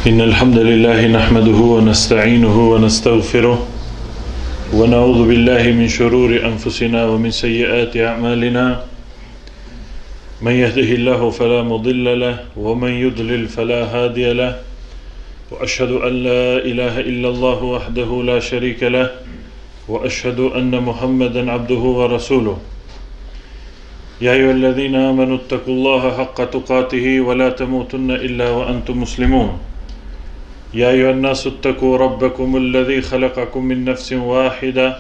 إن الحمد لله نحمده ونستعينه ونستغفره ونعوذ بالله من شرور أنفسنا ومن سيئات أعمالنا من يهده الله فلا مضل له ومن يضلل فلا هادي له وأشهد أن لا إله إلا الله وحده لا شريك له وأشهد أن محمدا عبده ورسوله يا أيها الذين آمنوا اتقوا الله حق تقاته ولا تموتن إلا وأنتم مسلمون يا أيها الناس اتقوا ربكم الذي خلقكم من نفس واحدة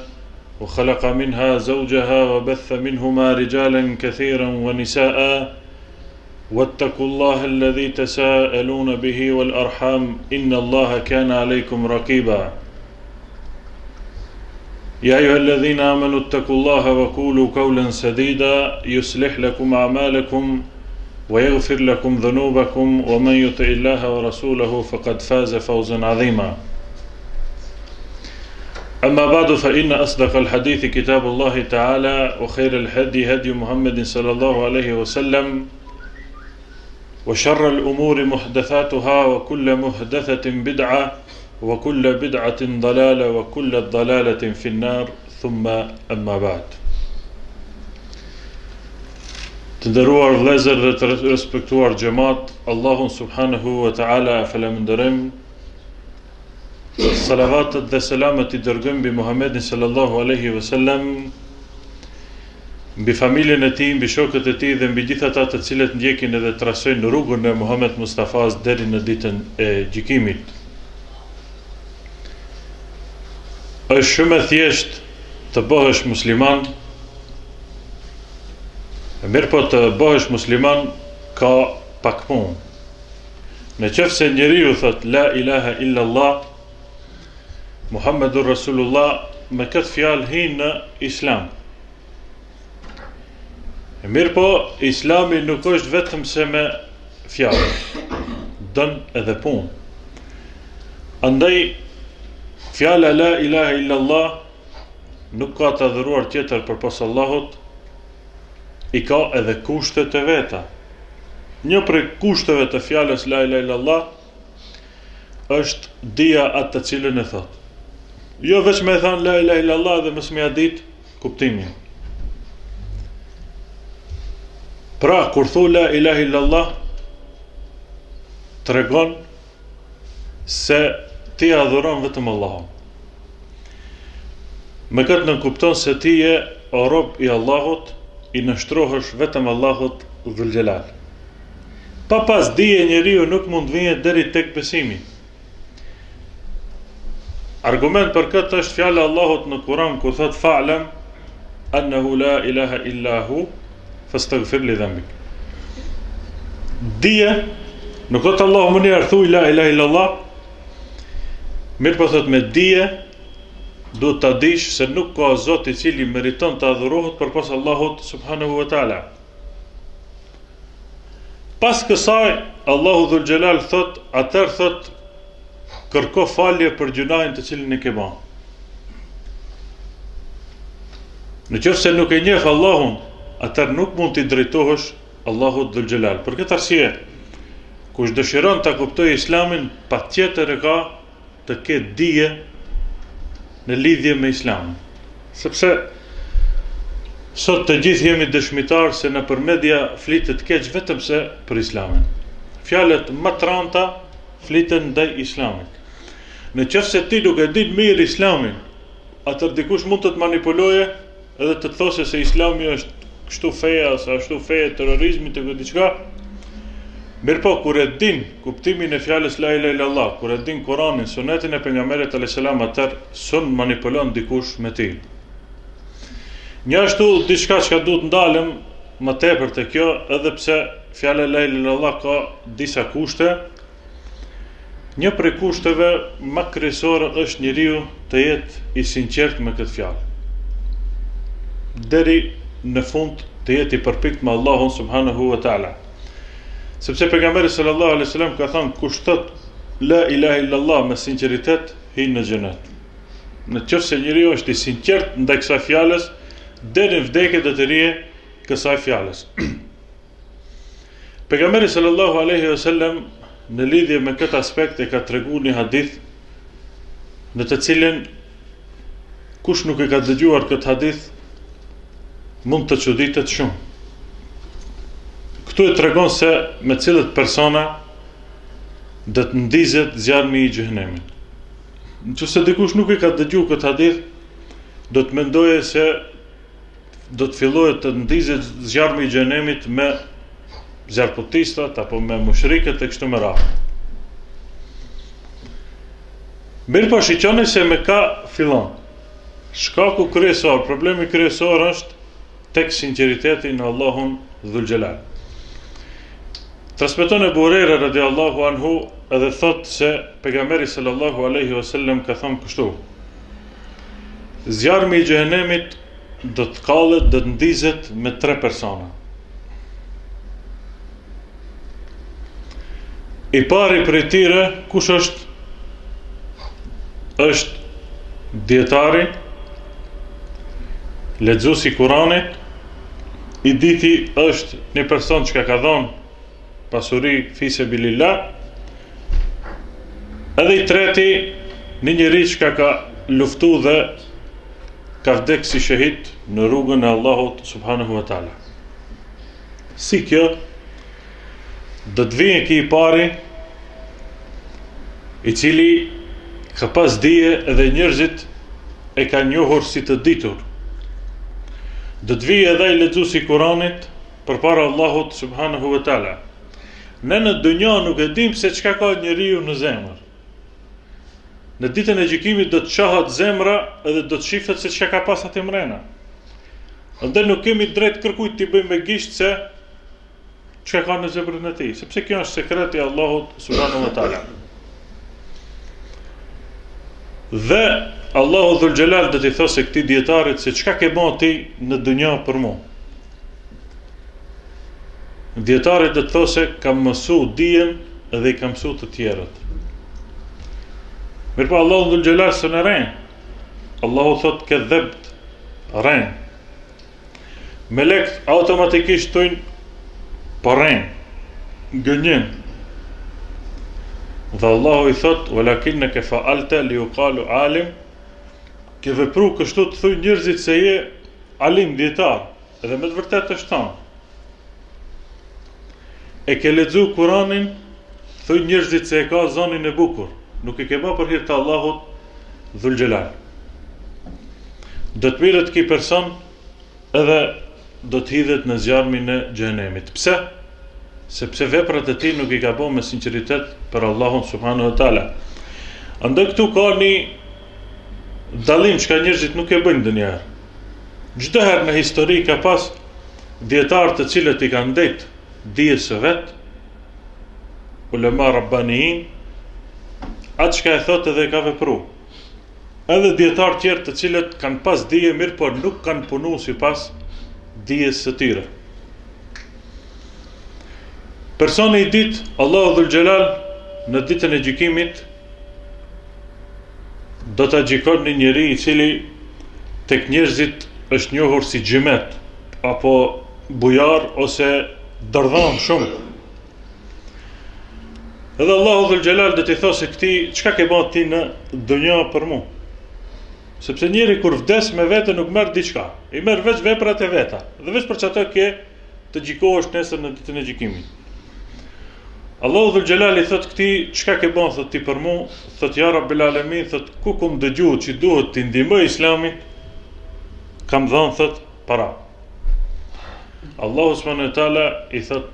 وخلق منها زوجها وبث منهما رجالا كثيرا ونساء واتقوا الله الذي تساءلون به والأرحام إن الله كان عليكم رقيبا يا أيها الذين آمنوا اتقوا الله وقولوا قولا سديدا يصلح لكم أعمالكم ويغفر لكم ذنوبكم ومن يطع الله ورسوله فقد فاز فوزا عظيما أما بعد فإن أصدق الحديث كتاب الله تعالى وخير الهدي هدي محمد صلى الله عليه وسلم وشر الأمور محدثاتها وكل محدثة بدعة وكل بدعة ضلالة وكل ضلالة في النار ثم أما بعد. Të nderuar vëllezër dhe të respektuar xhamat, Allahun subhanahu wa ta'ala falenderojmë. Salavatet dhe selamet I dërgojmë mbi Muhammedin sallallahu alaihi wasallam, mbi familjen e tij, mbi shokët e tij dhe mbi gjithë ata të cilët ndjekin edhe trasojnë rrugën e Muhammed Mustafas deri në ditën e gjykimit. Është shumë e thjeshtë të bëhesh musliman, mirë po të bëhesh musliman ka pak punë. Në qoftë se njeriu thot la ilaha illa Allah Muhammedur Rasulullah, me këtë fjalë hyn në Islam. Mirë po, Islami nuk është vetëm se me fjalë, don edhe punë. Andaj fjala la ilaha illa Allah nuk ka të adhuruar tjetër përpas Allahut, I ka edhe kushtet e veta. Një prej kushteve të fjalës la ilaha illa Allah është dija atë të cilën e thot. Jo veç me thënë la ilaha illa Allah dhe mos më ia dit kuptimin. Pra kur thu la ilaha illa Allah tregon se ti adhuron vetëm Allahun. Me këtë nënkupton se ti je o rob I Allahut, I nështrohesh vetëm Allahut Dhul Gjelal. Pa pas dije njeriu nuk mund vijet deri tek besimi. Argument për këtë është fjala Allahut në Kur'an ku thot fa'lam annahu la ilaha illa hu fastaghfir li dhanbik. Dije, nuk thot Allahu më njerë thuj la ilaha illa Allah, mirë po thot me dije duhet ta dish se nuk ka Zot I cili meriton të adhurohet përpas Allahut subhanahu wa ta'ala. Pas kësaj Allahu Dhul Gjelal thot, atër thot kërko falje për gjunahin të cilin e ke bën. Në qoftë se nuk e njeh Allahun, atër nuk mund t'i drejtohesh Allahut Dhul Gjelal. Për këtë arsye, kush dëshiron ta kuptojë Islamin, patjetër e ka të ketë dije në lidhje me Islamin. Sepse sot të gjithë jemi dëshmitar se në për media flitet keq vetëm se për Islamin. Fjalët më të rënda fliten ndaj Islamit. Në qoftë se ti nuk e din mirë Islamin, atëherë dikush mund të të manipuloje edhe të të thosë se Islami është kështu feja ose ashtu feja e terrorizmit apo diçka. Mirë po, kur e din kuptimin e fjalës la ilaha illa Allah, kur e din Kur'anin, sunetin e pejgamberit alayhis salam, atëherë sun manipulon dikush me ti. Një ashtu diçka që duhet ndalem më tepër te kjo, edhe pse fjala la ilaha illa Allah ka disa kushte. Një prej kushteve më kryesore është njeriu të jetë I sinqert me këtë fjalë. Deri në fund të jetë I përpikt me Allahun subhanahu wa ta'ala. Sepse pejgamberi sallallahu alaihi wasallam ka thënë kush thot la ilaha illa Allah me sinqeritet hyn në xhenet. Në qoftë se njeriu është I sinqert ndaj kësaj fjalës, deri në vdekje do të rije kësaj fjalës. Pejgamberi sallallahu alaihi wasallam në lidhje me këtë aspekt e ka treguar një hadith në të cilin kush nuk e ka dëgjuar këtë hadith mund të çuditet shumë. Këtu e tregon se me cilët persona do të ndizet zjarmi i xhenemit. Nëse dikush nuk e ka dëgjuar këtë hadith, do të mendoje se do të fillohet të ndizet zjarmi i xhenemit me zjarputistat apo me mushrikët e kështu me radhë. Mirë po shiqoni se me ka fillon. Shkaku kryesor, problemi kryesor është tek sinqeriteti në Allahun Dhul Xhelal. Transmeton Ebu Hurajra radiallahu anhu edhe thot se pejgamberi sallallahu alaihi wasallam ka thënë kështu: zjarmi i xhenemit do të kallet, do të ndizet me 3 persona. I pari prej tyre kush është? Është dietari, lexuesi i Kuranit, i diti është një person që ka dhënë pasuri fi sabilillah, edhe i treti një njeri që ka luftu dhe ka vdek si shahid në rrugën e Allahut subhanahu wa taala. Si kjo do të vijë ki i pari i cili ka pas dije edhe njerëzit e ka njohur si të ditur. Do të vijë edhe i lexuesi i Kuranit përpara Allahut subhanahu wa taala. Ne në dunja nuk e dim se çka ka njeriu në zemër. Në ditën e gjykimit do të çohet zemra edhe do të shifet se çka ka pas aty mrena. Andaj nuk kemi drejt kërkujt t'i bëjmë me gisht se çka ka në zemrën e tij, sepse kjo është sekreti i Allahut subhanahu wa taala. Dhe Allahu Dhul Xhelal do t'i thosë këtij dietarit se çka ke bën ti në dunja për mua. Dietarit do të thosë kam mësu dijen dhe i kam mësu të tjerët. Mirë po Allahu Dhul Xhelal së në rejnë. Allahu thot ke dhebt, rejnë. Melekt automatikisht tojnë për rejnë, gënjen. Dhe Allahu i thot walakin në ke faalte li u kalu alim, ke vepru kështu të thuj njerëzit se je alim dietar, edhe me të vërtet është tanë. E ke lexu Kuranin, thuj njerëzit se e ka zonin e bukur, nuk e ke bë për hir të Allahut Dhul Xhelal. Do të mirët ki person edhe do të hidhet në zjarmin e xhenemit. Pse? Sepse veprat e tij nuk i ka bën me sinqeritet për Allahun subhanahu wa taala. Andaj këtu ka një dallim që njerëzit nuk e bëjnë ndonjëherë. Çdo herë në histori ka pas dietar të cilët i kanë ndet dijes së vet, ulema rabbaniin, atë çka e thotë edhe ka vepruar. Edhe dietar tjerë të cilët kanë pas dije mirë, por nuk kanë punuar sipas dijes së tyre. Personi i ditë, Allahu Dhul Xhelal në ditën e gjykimit do ta gjykon një njeri i cili tek njerëzit është njohur si xhimet apo bujar ose dërdhan shumë. Edhe Allahu Dhul Xhelal do t'i thosë këtij çka ke bën ti në dunja për mua. Sepse njeri kur vdes me vete nuk merr diçka, i merr veç veprat e veta, dhe veç për çato ke të gjykohesh nesër në ditën e gjykimit. Allahu Dhul Xhelal i thot këtij çka ke bën thot ti për mua, thot ja Rabbil Alamin, thot ku kum dëgjuar që duhet të ndihmoj Islamin, kam dhënë thot para. Allahu subhanahu wa taala i thot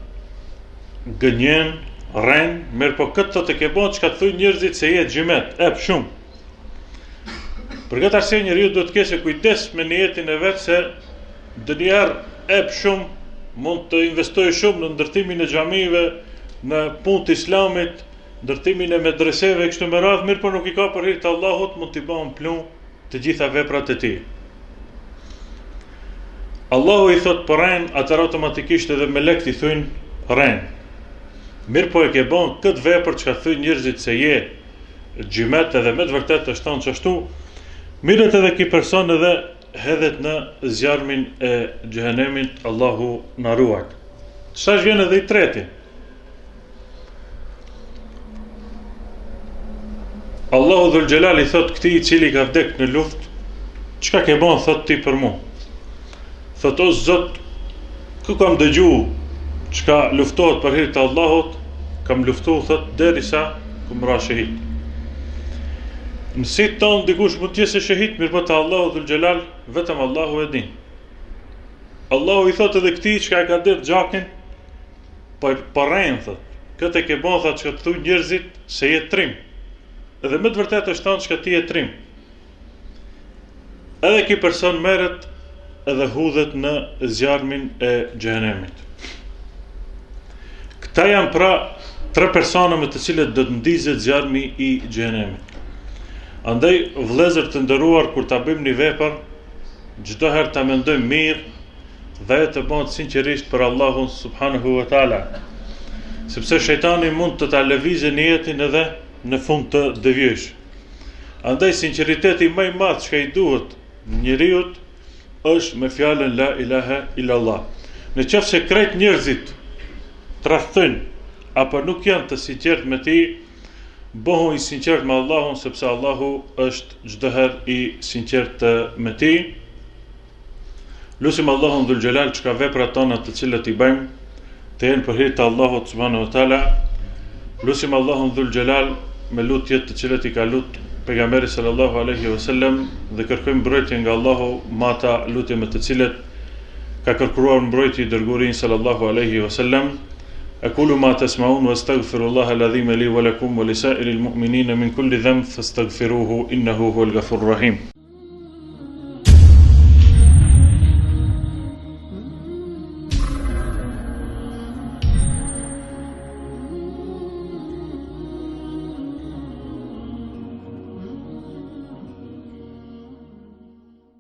gënjen, rren, mirë po këtë thot e ke bën çka thuj njerëzit se je xhimet, ep shumë. Për këtë arsye njeriu duhet të ketë kujdes me jetën e vet se ndonjëherë ep shumë, mund të investojë shumë në ndërtimin e xhamive, në punë të Islamit, ndërtimin e medreseve kështu me radhë, mirë por nuk i ka për hir të Allahut, mund t'i bën plumb të gjitha veprat e tij. Allahu i thot për rren, atëherë automatikisht edhe melekët i thujnë rren. Mirë po e ke bën këtë vepër që ka thënë njerëzit se je xhimet edhe me të vërtetë është thonë çashtu, mirët edhe ky person edhe hedhet në zjarmin e xhenemit, Allahu na ruaj. Çfarë vjen edhe i treti? Allahu Dhul Jalal I thot këtij I cili ka vdek në luftë, çka ke bën thot ti për mua? Thot o Zot, ku kam dëgju çka luftohet për hir të Allahut, kam luftu thot derisa kum ra shahid. Në sit ton dikush mund të jetë shahid, mirë te Allahu Dhul Jalal, vetëm Allahu e din. Allahu I thot edhe këtij çka e ka dhënë gjakin, po rren thot. Këtë ke bën thot çka thuj njerëzit se je trim. Edhe më të vërtetë është thonë çka ti je trim. Edhe ky person merret edhe hudhet në zjarmin e xhenemit. Këta janë pra 3 persona me të cilët do të ndizet zjarmi I xhenemit. Andaj vëllezër të nderuar, kur ta bëjmë një vepër, çdo herë ta mendojmë mirë dhe të bëhet sinqerisht për Allahun subhanahu wa taala. Sepse shejtani mund të ta lëvizë në jetën edhe në fund të devijësh. Andaj sinqeriteti më I madh që I duhet njeriu është me fjalën la ilaha illallah. Në qoftë se krejt njerëzit tradhtojnë apo nuk janë të sinqert me ti, bëhu I sinqert me Allahun, sepse Allahu është çdo herë I sinqert me ti. Lutim Allahun Dhul Jalal çka veprat tona të cilat I bëjmë të jenë për hir të Allahut subhanahu wa taala. Lutim Allahun Dhul Jalal me lutjet të cilat I ka lut pejgamberi sallallahu alaihi wasallam dhe kërkojmë mbrojtje nga Allahu me ata lutje me të cilat ka kërkuar mbrojtje I dërguarin sallallahu alaihi wasallam. Aqulu ma tasma'un wastaghfirullaha alazim li wa lakum wa lisa'iril mu'minina min kulli dhanb fastaghfiruhu innahu huwal ghafurur rahim.